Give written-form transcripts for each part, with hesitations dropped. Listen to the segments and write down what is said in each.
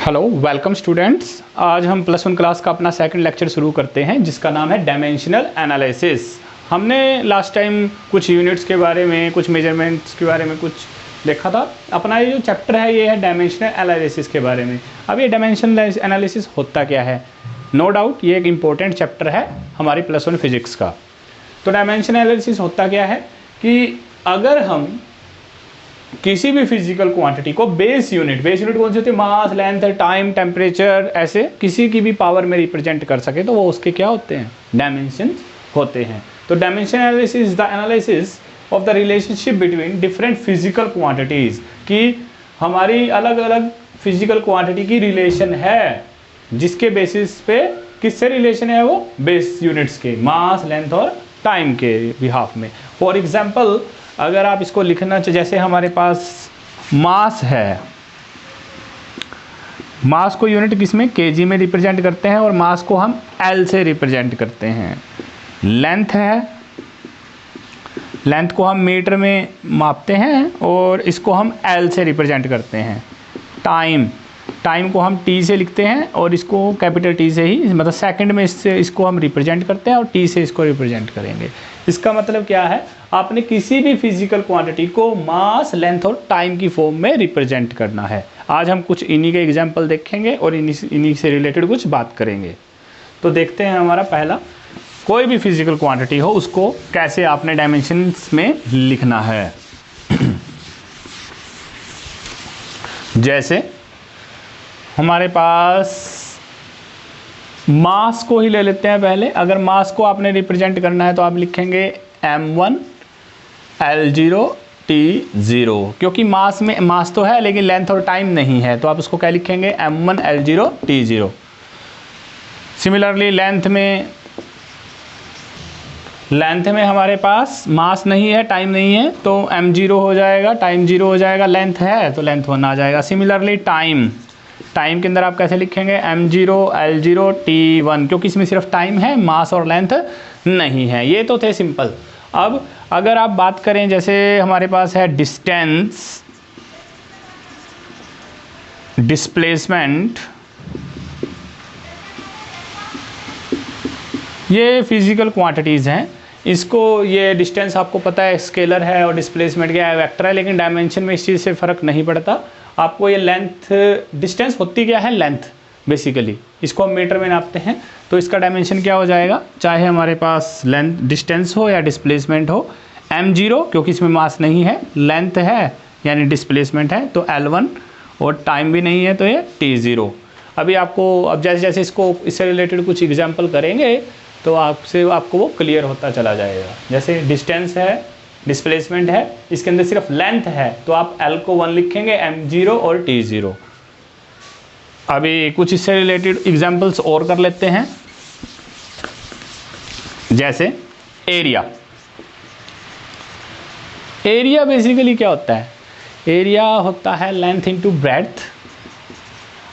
Hello welcome students. आज हम plus one class का अपना सेकंड लेक्चर शुरू करते हैं जिसका नाम है डायमेंशनल एनालिसिस। हमने लास्ट टाइम कुछ यूनिट्स के बारे में, कुछ मेजरमेंट्स के बारे में कुछ देखा था। अपना ये जो चैप्टर है ये है डायमेंशनल एनालिसिस के बारे में। अब ये डायमेंशनल एनालिसिस होता क्या है? नो डाउट ये एक इम्पोर्टेंट चैप्टर है हमारी प्लस वन फिजिक्स का। तो डायमेंशनल एनालिसिस होता क्या है कि अगर हम किसी भी फिजिकल क्वांटिटी को बेस यूनिट कौन सी होती है? मास, लेंथ, टाइम, टेम्परेचर, ऐसे किसी की भी पावर में रिप्रेजेंट कर सके तो वो उसके क्या होते हैं? डायमेंशन होते हैं। तो dimension analysis is the analysis of the relationship between different physical quantities, कि हमारी अलग अलग फिजिकल क्वांटिटी की रिलेशन है जिसके बेसिस पे किससे रिलेशन है? वो बेस यूनिट्स के, मास, लेंथ और टाइम के बिहाफ में। फॉर एग्जाम्पल अगर आप इसको लिखना चाहिए, जैसे हमारे पास मास है, मास को यूनिट किस में? केजी में रिप्रेजेंट करते हैं और मास को हम एल से रिप्रेजेंट करते हैं। लेंथ है, लेंथ को हम मीटर में मापते हैं और इसको हम एल से रिप्रेजेंट करते हैं। टाइम, टाइम को हम टी से लिखते हैं और इसको कैपिटल टी से ही, मतलब सेकंड में इसको हम रिप्रेजेंट करते हैं और टी से इसको रिप्रेजेंट करेंगे। इसका मतलब क्या है? आपने किसी भी फिजिकल क्वांटिटी को मास, लेंथ और टाइम की फॉर्म में रिप्रेजेंट करना है। आज हम कुछ इन्हीं के एग्जाम्पल देखेंगे और इन्हीं से रिलेटेड कुछ बात करेंगे। तो देखते हैं हमारा पहला, कोई भी फिजिकल क्वांटिटी हो उसको कैसे आपने डायमेंशंस में लिखना है। जैसे हमारे पास मास को ही ले लेते हैं पहले। अगर मास को आपने रिप्रेजेंट करना है तो आप लिखेंगे m1 L0 T0, क्योंकि मास में मास तो है लेकिन लेंथ और टाइम नहीं है, तो आप उसको क्या लिखेंगे? m1 L0 T0। Similarly length में हमारे पास मास नहीं है, टाइम नहीं है, तो m0 हो जाएगा, टाइम 0 हो जाएगा। लेंथ है तो लेंथ 1 आ जाएगा। सिमिलरली टाइम के अंदर आप कैसे लिखेंगे? m0 L0 T1, क्योंकि इसमें सिर्फ टाइम है, मास और लेंथ नहीं है। ये तो थे सिंपल। अब अगर आप बात करें, जैसे हमारे पास है डिस्टेंस, डिस्प्लेसमेंट, ये फिजिकल क्वांटिटीज़ हैं। इसको, ये डिस्टेंस आपको पता है स्केलर है और डिस्प्लेसमेंट क्या है? वेक्टर है, लेकिन डायमेंशन में इस चीज़ से फ़र्क नहीं पड़ता आपको। ये लेंथ, डिस्टेंस होती क्या है? Length basically. इसको हम मीटर में नापते हैं तो इसका डायमेंशन क्या हो जाएगा? चाहे हमारे पास लेंथ, डिस्टेंस हो या डिस्प्लेसमेंट हो। m0 क्योंकि इसमें मास नहीं है, लेंथ है यानी डिस्प्लेसमेंट है तो L1, और टाइम भी नहीं है तो ये T0। अभी आपको, अब जैसे जैसे इससे रिलेटेड कुछ एग्जाम्पल करेंगे तो आपको वो क्लियर होता चला जाएगा। जैसे डिस्टेंस है, डिस्प्लेसमेंट है, इसके अंदर सिर्फ लेंथ है तो आप L को 1 लिखेंगे, m0 और T0। अभी कुछ इससे रिलेटेड एग्जांपल्स और कर लेते हैं। जैसे एरिया बेसिकली क्या होता है? एरिया होता है लेंथ इनटू ब्रेड्थ।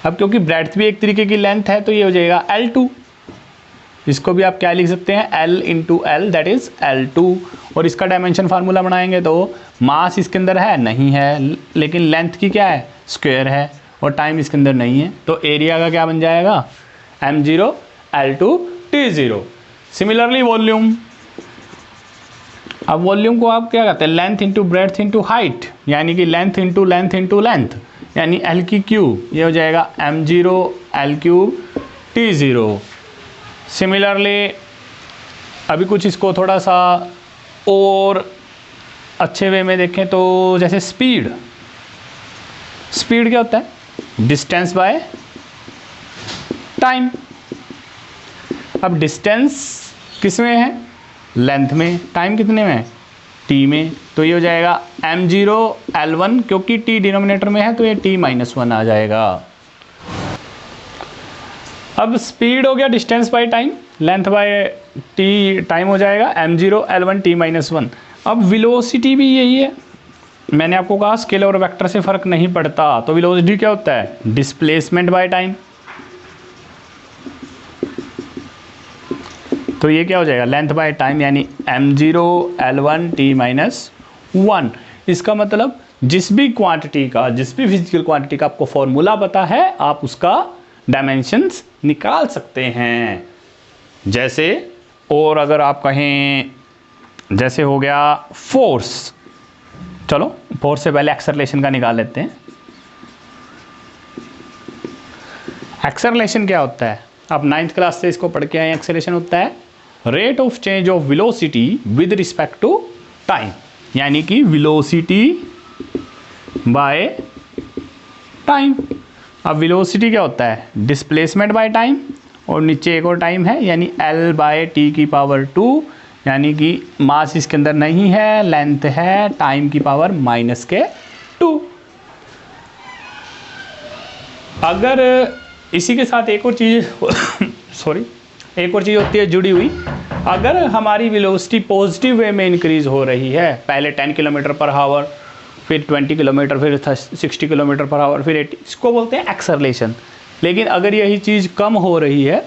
अब क्योंकि ब्रेड्थ भी एक तरीके की लेंथ है तो ये हो जाएगा L2। इसको भी आप क्या लिख सकते हैं? L into L, that is L2। और इसका डायमेंशन फार्मूला बनाएंगे तो मास इसके अंदर है नहीं है, लेकिन लेंथ की क्या है? स्क्वायर है, और टाइम इसके अंदर नहीं है, तो एरिया का क्या बन जाएगा? m0 L2 T0। Similarly volume, अब वॉल्यूम को आप क्या कहते हैं? Length into breadth into height, यानी कि length into length into length, यानी L की क्यूब, ये हो जाएगा m0 L3 T0। सिमिलरली अभी कुछ इसको थोड़ा सा और अच्छे वे में देखें तो जैसे स्पीड क्या होता है? Distance by time. अब डिस्टेंस किस में है? लेंथ में। टाइम कितने में है? टी में। तो ये हो जाएगा m0 L1, क्योंकि t डिनोमिनेटर में है तो ये t-1 आ जाएगा। अब स्पीड हो गया distance by time, length bye T, time हो जाएगा m0 L1 t-1। अब वेलोसिटी भी यही है। मैंने आपको कहा स्केलर और वेक्टर से फ़र्क नहीं पड़ता, तो वेलोसिटी क्या होता है? Displacement by time. तो ये क्या हो जाएगा? लेंथ बाय टाइम, यानी m0 L1 t-1। इसका मतलब जिस भी फिजिकल क्वांटिटी का आपको फॉर्मूला पता है, आप उसका डायमेंशंस निकाल सकते हैं। जैसे, और अगर आप कहें, जैसे हो गया फोर्स, चलो फोर्स से पहले एक्सेलरेशन का निकाल लेते हैं। एक्सेलरेशन क्या होता है? आप 9th क्लास से इसको पढ़ के आए। एक्सेलरेशन होता है rate of change of velocity with respect to time, यानी कि वेलोसिटी बाय टाइम। अब वेलोसिटी क्या होता है? डिस्प्लेसमेंट बाय टाइम, और नीचे एक और टाइम है, यानी L बाय टी की पावर 2, यानी कि मास इसके अंदर नहीं है, लेंथ है, टाइम की पावर -2। अगर इसी के साथ एक और चीज़ एक और चीज़ होती है जुड़ी हुई। अगर हमारी वेलोसिटी पॉजिटिव वे में इंक्रीज हो रही है, पहले 10 किलोमीटर पर आवर, फिर 20 किलोमीटर, फिर 60 किलोमीटर पर आवर, फिर 80, इसको बोलते हैं एक्सेलरेशन। लेकिन अगर यही चीज़ कम हो रही है,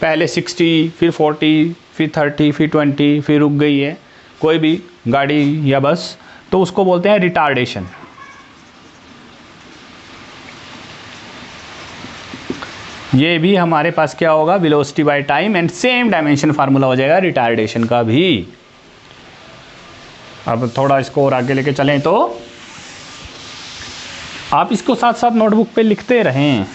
पहले 60, फिर 40, फिर 30, फिर 20, फिर रुक गई है कोई भी गाड़ी या बस, तो उसको बोलते हैं रिटार्डेशन। ये भी हमारे पास क्या होगा? Velocity by time, and same dimension formula हो जाएगा रिटार्डेशन का भी। अब थोड़ा इसको और आगे लेके चलें तो आप इसको साथ साथ नोटबुक पे लिखते रहें।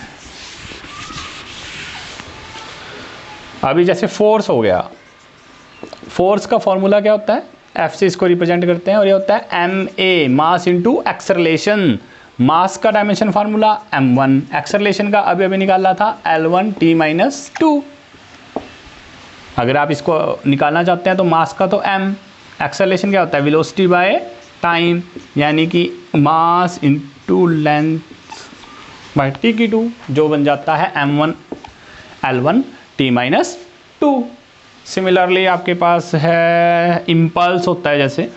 अभी जैसे फोर्स हो गया, फोर्स का फॉर्मूला क्या होता है? F से इसको रिप्रेजेंट करते हैं, और ये होता है ma, मास इंटू एक्सेलरेशन। मास का डायमेंशन फार्मूला m1, एक्सेलरेशन का अभी निकाला था L1t-2। अगर आप इसको निकालना चाहते हैं तो मास का तो m, एक्सेलरेशन क्या होता है? वेलोसिटी बाय टाइम, यानी कि mass into length bye t की 2, जो बन जाता है m1 L1t-2। सिमिलरली आपके पास है इम्पल्स होता है। जैसे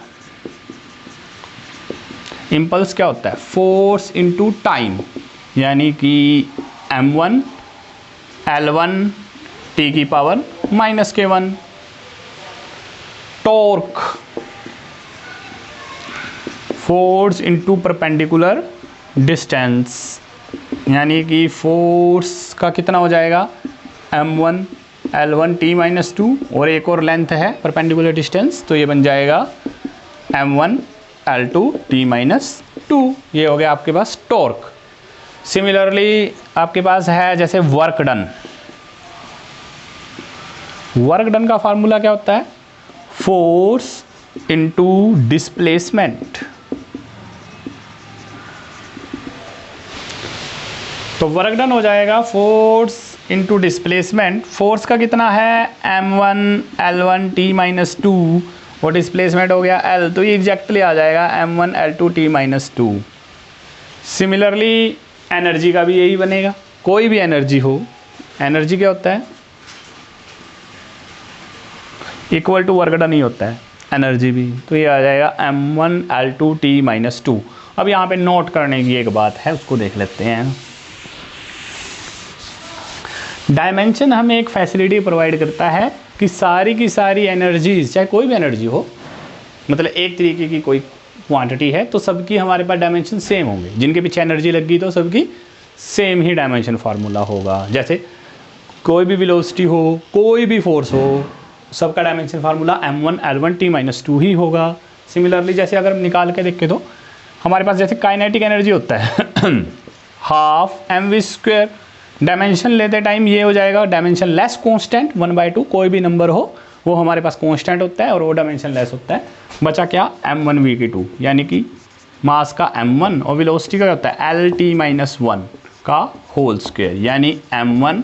इम्पल्स क्या होता है? फोर्स इंटू टाइम, यानी कि m1 L1 t की power -k1। Torque, force into perpendicular distance, यानी कि फोर्स का कितना हो जाएगा? m1 L1t-2, और एक और लेंथ है परपेंडिकुलर डिस्टेंस, तो ये बन जाएगा m1 L2t-2। ये हो गया आपके पास टॉर्क। सिमिलरली आपके पास है जैसे वर्क डन। वर्क डन का फार्मूला क्या होता है? Force into displacement. तो वर्क डन हो जाएगा फोर्स इंटू डिस्प्लेसमेंट। फोर्स का कितना है? m1 L1t-2, और डिस्प्लेसमेंट हो गया L, तो ये एग्जैक्टली आ जाएगा m1 L2t-2। सिमिलरली एनर्जी का भी यही बनेगा। कोई भी एनर्जी हो, एनर्जी क्या होता है? इक्वल टू वर्क डन ही होता है एनर्जी भी, तो ये आ जाएगा m1 L2t-2। अब यहाँ पे नोट करने की एक बात है, उसको देख लेते हैं। डायमेंशन हमें एक फैसिलिटी प्रोवाइड करता है कि सारी की सारी एनर्जीज, चाहे कोई भी एनर्जी हो, मतलब एक तरीके की कोई क्वांटिटी है, तो सबकी हमारे पास डायमेंशन सेम होंगे। जिनके पीछे एनर्जी लगी तो सबकी सेम ही डायमेंशन फार्मूला होगा। जैसे कोई भी वेलोसिटी हो, कोई भी फोर्स हो, सबका डायमेंशन फार्मूला m1 L1t-2 ही होगा। सिमिलरली जैसे अगर निकाल के देखें तो हमारे पास जैसे काइनेटिक एनर्जी होता है हाफ mv²। डायमेंशन लेते टाइम ये हो जाएगा डायमेंशन लेस कांस्टेंट 1/2, कोई भी नंबर हो वो हमारे पास कांस्टेंट होता है और वो डायमेंशन लेस होता है। बचा क्या? m1v/2, यानी कि मास का m1 और वेलोसिटी का होता है Lt-1 का होल स्क्वायर, यानी m1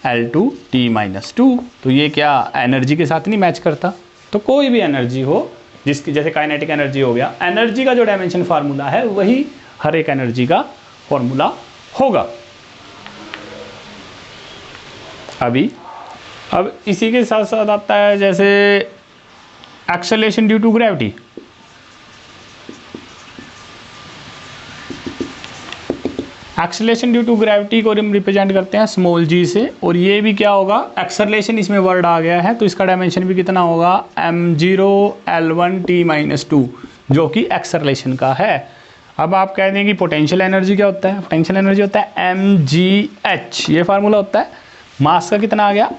L2t-2। तो ये क्या एनर्जी के साथ नहीं मैच करता? तो कोई भी एनर्जी हो, जिसकी जैसे काइनेटिक एनर्जी हो गया, एनर्जी का जो डायमेंशन फार्मूला है वही हर एक एनर्जी का फॉर्मूला होगा। अब इसी के साथ साथ आता है जैसे acceleration due to gravity. Acceleration due to gravity को हम रिप्रेजेंट करते हैं स्मॉल g से, और ये भी क्या होगा? एक्सेलरेशन इसमें वर्ड आ गया है तो इसका डायमेंशन भी कितना होगा? m0 L1t-2, जो कि एक्सेलरेशन का है। अब आप कह दें कि पोटेंशियल एनर्जी क्या होता है, पोटेंशियल एनर्जी होता है mgh, ये फार्मूला होता है। मास का कितना आ गया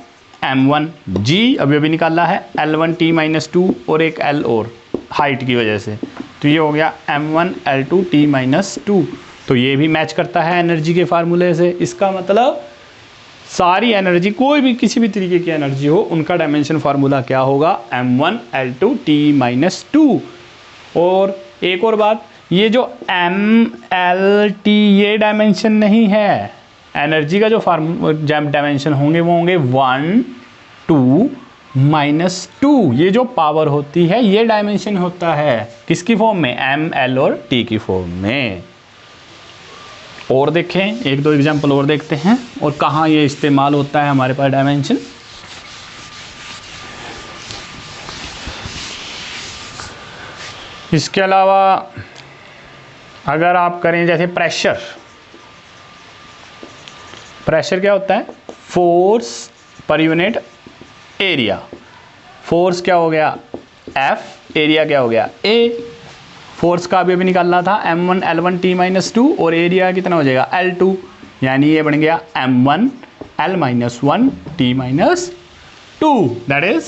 m1, g अभी निकाला है L1T-2 और एक L और हाइट की वजह से, तो ये हो गया m1 L2T-2, तो ये भी मैच करता है एनर्जी के फार्मूले से। इसका मतलब सारी एनर्जी, कोई भी किसी भी तरीके की एनर्जी हो, उनका डायमेंशन फार्मूला क्या होगा m1 L2T-2। और एक और बात, ये जो MLT ये डायमेंशन नहीं है, एनर्जी का जो डायमेंशन होंगे वो होंगे 1, 2, -2। ये जो पावर होती है ये डायमेंशन होता है किसकी फॉर्म में, M, L और T की फॉर्म में। और देखें, एक दो एग्जांपल और देखते हैं और कहाँ ये इस्तेमाल होता है हमारे पास डायमेंशन। इसके अलावा अगर आप करें जैसे प्रेशर, प्रेशर क्या होता है, force per unit area. Force क्या हो गया F, एरिया क्या हो गया A। फोर्स का अभी निकालना था m1 L1T-2 और एरिया कितना हो जाएगा L2, यानी ये बन गया m1 L-1T-2, that is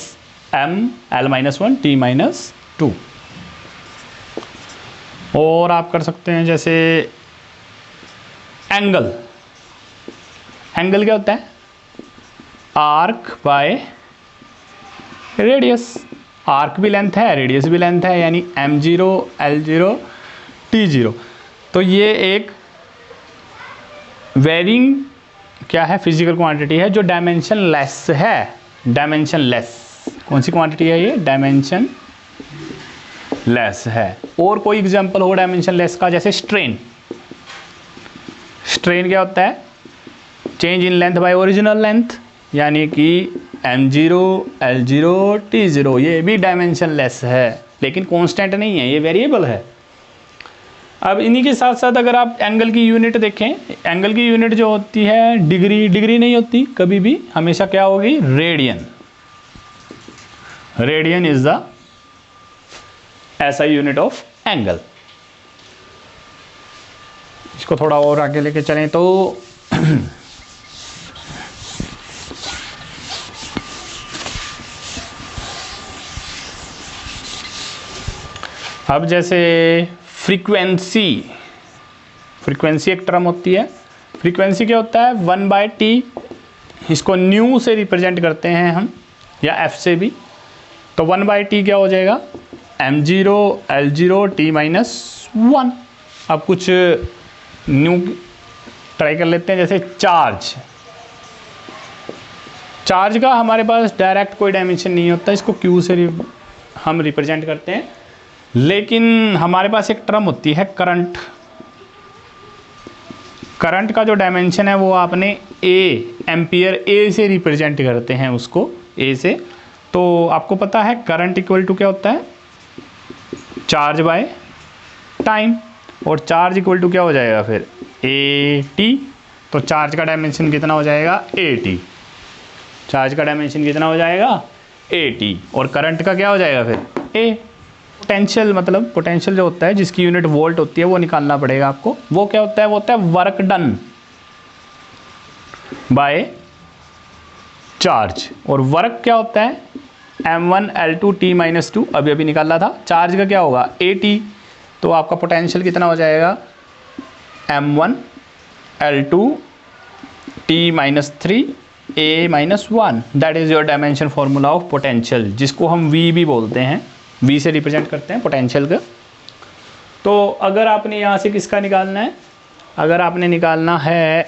m L-1T-2। और आप कर सकते हैं जैसे एंगल, एंगल क्या होता है, आर्क बाय रेडियस। आर्क भी लेंथ है, रेडियस भी लेंथ है, यानी m0 L0 T0। तो ये एक वेरिंग क्या है, फिजिकल क्वांटिटी है जो डायमेंशन लेस है। डायमेंशन लेस कौन सी क्वांटिटी है ये, डायमेंशन लेस है। और कोई एग्जांपल हो डायमेंशन लेस का, जैसे स्ट्रेन। स्ट्रेन क्या होता है, change in length bye original length, यानी कि m0 L0 T0, ये भी डायमेंशन लेस है, लेकिन कांस्टेंट नहीं है, ये वेरिएबल है। अब इन्हीं के साथ साथ अगर आप एंगल की यूनिट देखें, एंगल की यूनिट जो होती है डिग्री, डिग्री नहीं होती कभी भी, हमेशा क्या होगी, रेडियन। रेडियन इज द ऐसा यूनिट ऑफ एंगल। इसको थोड़ा और आगे लेके चलें तो अब जैसे फ्रीक्वेंसी, फ्रीक्वेंसी एक टर्म होती है। फ्रीक्वेंसी क्या होता है, 1/T, इसको न्यू से रिप्रेजेंट करते हैं हम, या F से भी। तो 1/T क्या हो जाएगा, m0 L0 T-1। अब कुछ न्यू ट्राई कर लेते हैं, जैसे चार्ज। चार्ज का हमारे पास डायरेक्ट कोई डायमेंशन नहीं होता, इसको Q से हम रिप्रेजेंट करते हैं। लेकिन हमारे पास एक टर्म होती है करंट। करंट का जो डायमेंशन है वो आपने A, एम्पियर A से रिप्रेजेंट करते हैं उसको, A से। तो आपको पता है करंट इक्वल टू क्या होता है, चार्ज बाय टाइम, और चार्ज इक्वल टू क्या हो जाएगा फिर, AT। तो चार्ज का डायमेंशन कितना हो जाएगा, AT। चार्ज का डायमेंशन कितना हो जाएगा, AT। और करंट का क्या हो जाएगा फिर, A। पोटेंशियल, मतलब पोटेंशियल जो होता है जिसकी यूनिट वोल्ट होती है वो निकालना पड़ेगा आपको। वो क्या होता है, वो होता है वर्क डन बाय चार्ज। और वर्क क्या होता है, m1 L2T-2, अभी निकाला था। चार्ज का क्या होगा, AT। तो आपका पोटेंशियल कितना हो जाएगा, m1 L2T-3 A-1, that is your dimension formula of potential, जिसको हम V भी बोलते हैं, V से रिप्रेजेंट करते हैं पोटेंशियल का। तो अगर आपने यहाँ से किसका निकालना है, अगर आपने निकालना है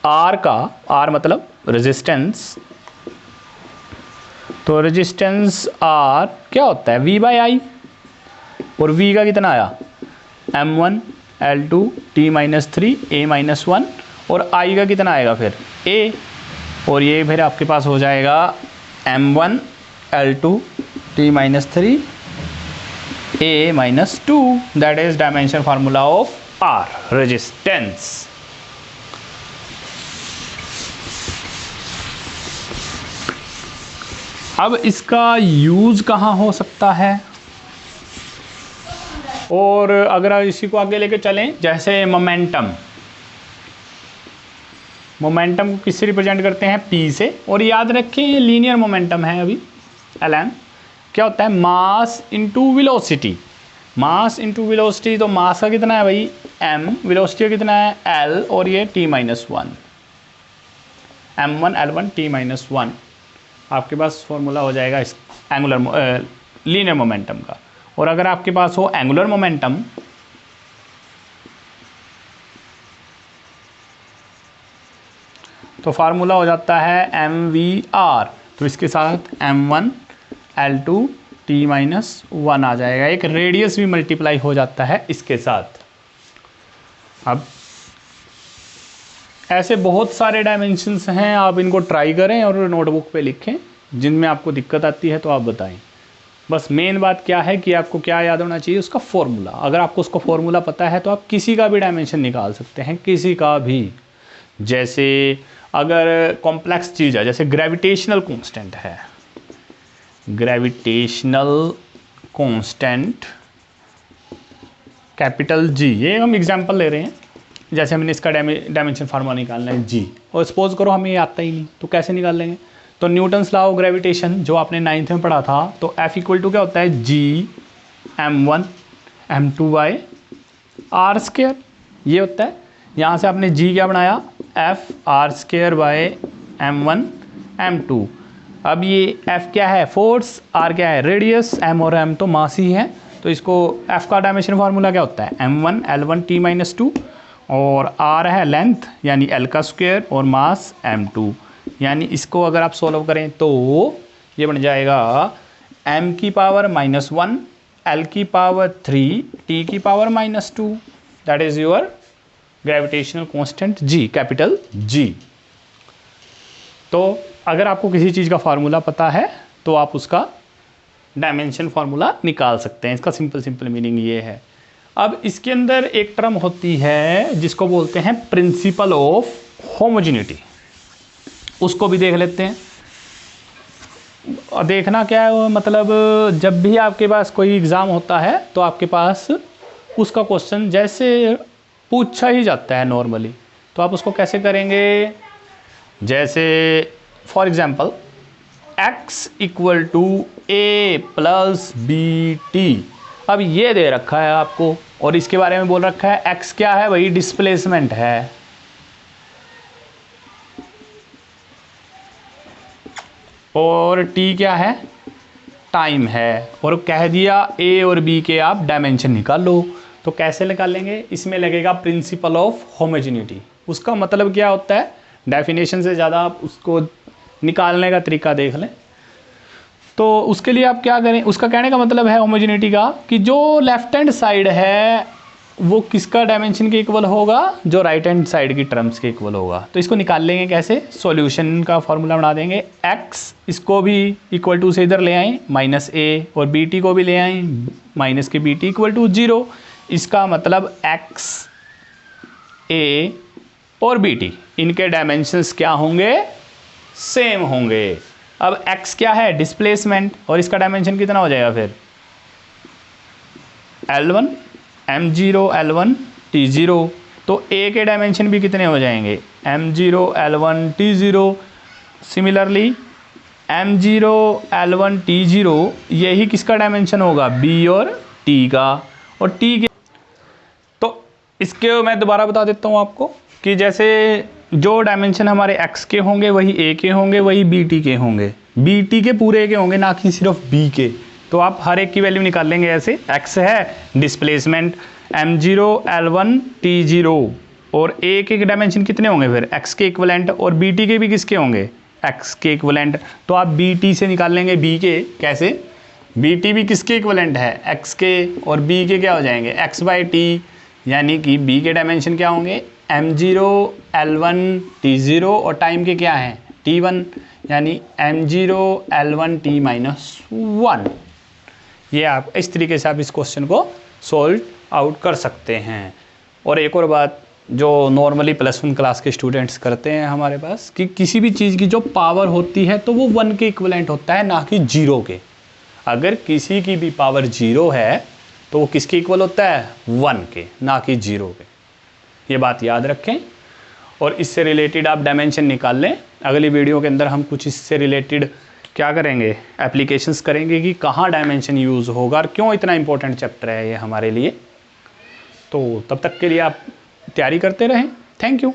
R का, R मतलब रेजिस्टेंस, तो रेजिस्टेंस R क्या होता है, V/I। और V का कितना आया, m1 L2T-3 A-1, और I का कितना आएगा फिर, A। और ये फिर आपके पास हो जाएगा m1 L2T-3 A-2, that is dimension formula of R, resistance. अब इसका यूज कहाँ हो सकता है, और अगर आप इसी को आगे लेके चलें, जैसे मोमेंटम को किससे रिप्रेजेंट करते हैं, P से। और याद रखें ये लीनियर मोमेंटम है अभी, LM क्या होता है, mass into velocity. Mass into velocity, तो मास का कितना है भाई m, वेलोसिटी का कितना है l, और ये t-1 m1 l1 t-1 आपके पास फॉर्मूला हो जाएगा इस एंगुलर लीनियर मोमेंटम का। और अगर आपके पास हो एंगुलर मोमेंटम, तो फार्मूला हो जाता है mvr, तो इसके साथ m1 l2 t-1 आ जाएगा। एक रेडियस भी मल्टीप्लाई हो जाता है इसके साथ। अब ऐसे बहुत सारे डायमेंशंस हैं, आप इनको ट्राई करें और नोटबुक पे लिखें। जिनमें आपको दिक्कत आती है तो आप बताएं। बस मेन बात क्या है कि आपको क्या याद होना चाहिए, उसका फॉर्मूला। अगर आपको उसका फॉर्मूला पता है तो आप किसी का भी डायमेंशन निकाल सकते हैं, किसी का भी। जैसे अगर कॉम्प्लेक्स चीज़ है, जैसे ग्रेविटेशनल कांस्टेंट है, ग्रेविटेशनल कांस्टेंट कैपिटल G, ये हम एग्जांपल ले रहे हैं। जैसे हमने इसका डायमेंशन फार्मूला निकालना है G, और सपोज करो हमें ये आता ही नहीं, तो कैसे निकाल लेंगे। तो न्यूटन्स लॉ ऑफ ग्रेविटेशन जो आपने 9th में पढ़ा था, तो F इक्वल टू क्या होता है, G m1 m2 by are square, ये होता है। यहाँ से आपने G क्या बनाया, F r square by m1 m2। अब ये F क्या है, फोर्स, R क्या है, रेडियस, M और M तो मास ही है। तो इसको F का डायमेंशन फार्मूला क्या होता है, m1 l1 t-2, और R है लेंथ यानी L का स्क्वायर, और मास m2। यानी इसको अगर आप सॉल्व करें तो ये बन जाएगा m की पावर -1 L की पावर 3 t की power -2, that is your gravitational constant G, capital G। तो अगर आपको किसी चीज़ का फार्मूला पता है तो आप उसका डायमेंशन फार्मूला निकाल सकते हैं। इसका सिंपल मीनिंग ये है। अब इसके अंदर एक टर्म होती है जिसको बोलते हैं प्रिंसिपल ऑफ होमोजेनिटी, उसको भी देख लेते हैं। और देखना क्या है, मतलब जब भी आपके पास कोई एग्ज़ाम होता है तो आपके पास उसका क्वेश्चन जैसे पूछा ही जाता है नॉर्मली, तो आप उसको कैसे करेंगे। जैसे for example x equal to a plus bt, अब ये दे रखा है आपको और इसके बारे में बोल रखा है x क्या है भाई, डिस्प्लेसमेंट है, और t क्या है, टाइम है, और कह दिया a और b के आप डायमेंशन निकाल लो। तो कैसे निकालेंगे, इसमें लगेगा प्रिंसिपल ऑफ होमोजेनिटी। उसका मतलब क्या होता है, डेफिनेशन से ज़्यादा आप उसको निकालने का तरीका देख लें। तो उसके लिए आप क्या करें, उसका कहने का मतलब है होमोजेनिटी का कि जो लेफ्ट हैंड साइड है वो किसका डायमेंशन के इक्वल होगा, जो राइट हैंड साइड की टर्म्स के इक्वल होगा। तो इसको निकाल लेंगे कैसे, सॉल्यूशन का फॉर्मूला बना देंगे। x इसको भी इक्वल टू से इधर ले आएँ -a, और bt को भी ले आएँ माइनस के bt इक्वल टू 0। इसका मतलब x a और bt इनके डायमेंशंस क्या होंगे, सेम होंगे। अब x क्या है, डिस्प्लेसमेंट, और इसका डायमेंशन कितना हो जाएगा फिर L1 m0 L1 t0। तो a के डायमेंशन भी कितने हो जाएंगे, m0 L1 t0। Similarly m0 L1 t0 यही किसका डायमेंशन होगा, b और t का, और t के। तो इसके मैं दोबारा बता देता हूँ आपको कि जैसे जो डायमेंशन हमारे x के होंगे वही a के होंगे, वही bt के होंगे, bt के पूरे के होंगे, ना कि सिर्फ b के। तो आप हर एक की वैल्यू निकाल लेंगे ऐसे। x है डिस्प्लेसमेंट m0 L1 t0, और a के डायमेंशन कितने होंगे फिर x के इक्वलेंट, और bt के भी किसके होंगे, x के इक्वलेंट। तो आप bt से निकाल लेंगे b के, कैसे, bt भी किसके इक्वलेंट है, x के, और b के क्या हो जाएंगे x बाई t, यानी कि b के डायमेंशन क्या होंगे m0 L1 t0, और टाइम के क्या है t1, यानी m0 L1 t-1। ये आप इस तरीके से आप इस क्वेश्चन को सॉल्व आउट कर सकते हैं। और एक और बात जो नॉर्मली +1 क्लास के स्टूडेंट्स करते हैं हमारे पास, कि किसी भी चीज़ की जो पावर होती है तो वो 1 के इक्वलेंट होता है, ना कि 0 के। अगर किसी की भी पावर 0 है तो वो किसके इक्वल होता है, 1 के, ना कि 0 के। ये बात याद रखें और इससे रिलेटेड आप डायमेंशन निकाल लें। अगली वीडियो के अंदर हम कुछ इससे रिलेटेड क्या करेंगे, एप्लीकेशंस करेंगे कि कहाँ डायमेंशन यूज़ होगा और क्यों इतना इंपॉर्टेंट चैप्टर है ये हमारे लिए। तो तब तक के लिए आप तैयारी करते रहें। Thank you.